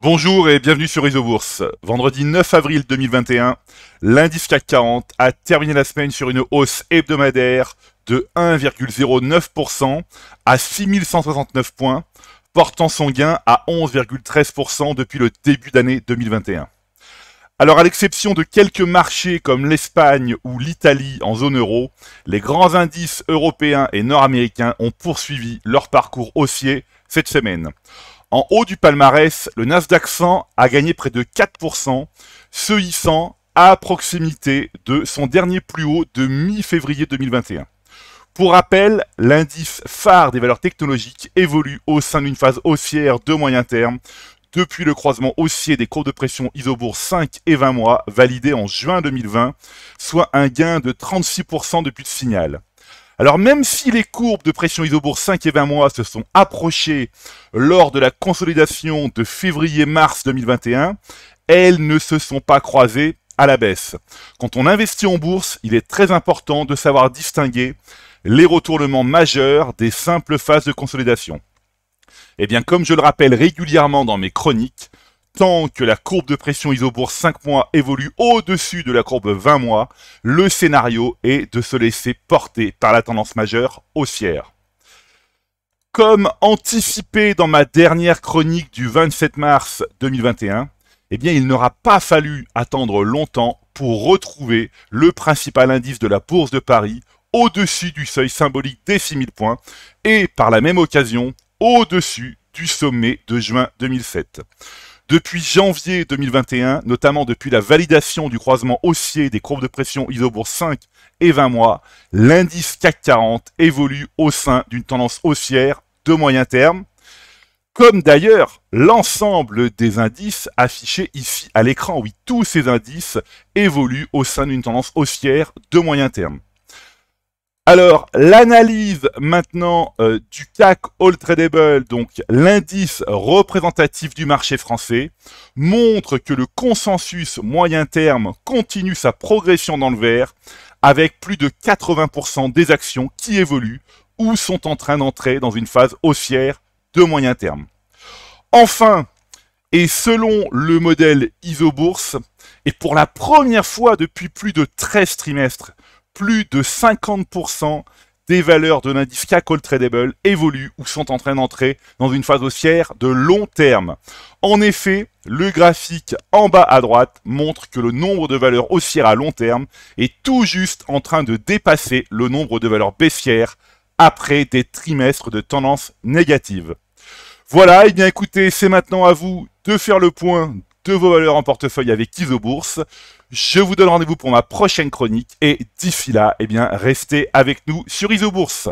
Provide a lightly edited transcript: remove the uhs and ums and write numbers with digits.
Bonjour et bienvenue sur Isobourse. Vendredi 9 avril 2021, l'indice CAC 40 a terminé la semaine sur une hausse hebdomadaire de 1,09% à 6169 points, portant son gain à 11,13% depuis le début d'année 2021. Alors à l'exception de quelques marchés comme l'Espagne ou l'Italie en zone euro, les grands indices européens et nord-américains ont poursuivi leur parcours haussier cette semaine. En haut du palmarès, le Nasdaq 100 a gagné près de 4%, se hissant à proximité de son dernier plus haut de mi-février 2021. Pour rappel, l'indice phare des valeurs technologiques évolue au sein d'une phase haussière de moyen terme depuis le croisement haussier des courbes de pression Isobourse 5 et 20 mois validé en juin 2020, soit un gain de 36% depuis le signal. Alors même si les courbes de pression Isobourse 5 et 20 mois se sont approchées lors de la consolidation de février-mars 2021, elles ne se sont pas croisées à la baisse. Quand on investit en bourse, il est très important de savoir distinguer les retournements majeurs des simples phases de consolidation. Et bien comme je le rappelle régulièrement dans mes chroniques, tant que la courbe de pression Isobourse 5 mois évolue au-dessus de la courbe 20 mois, le scénario est de se laisser porter par la tendance majeure haussière. Comme anticipé dans ma dernière chronique du 27 mars 2021, eh bien il n'aura pas fallu attendre longtemps pour retrouver le principal indice de la Bourse de Paris au-dessus du seuil symbolique des 6000 points et par la même occasion au-dessus du sommet de juin 2007. Depuis janvier 2021, notamment depuis la validation du croisement haussier des courbes de pression Isobourse 5 et 20 mois, l'indice CAC 40 évolue au sein d'une tendance haussière de moyen terme, comme d'ailleurs l'ensemble des indices affichés ici à l'écran. Oui, tous ces indices évoluent au sein d'une tendance haussière de moyen terme. Alors, l'analyse maintenant du CAC All Tradable, donc l'indice représentatif du marché français, montre que le consensus moyen terme continue sa progression dans le vert, avec plus de 80% des actions qui évoluent ou sont en train d'entrer dans une phase haussière de moyen terme. Enfin, et selon le modèle Isobourse, et pour la première fois depuis plus de 13 trimestres, plus de 50% des valeurs de l'indice CAC All Tradable évoluent ou sont en train d'entrer dans une phase haussière de long terme. En effet, le graphique en bas à droite montre que le nombre de valeurs haussières à long terme est tout juste en train de dépasser le nombre de valeurs baissières après des trimestres de tendance négative. Voilà, et bien écoutez, c'est maintenant à vous de faire le point de vos valeurs en portefeuille avec Isobourse. Je vous donne rendez-vous pour ma prochaine chronique et d'ici là, eh bien, restez avec nous sur Isobourse.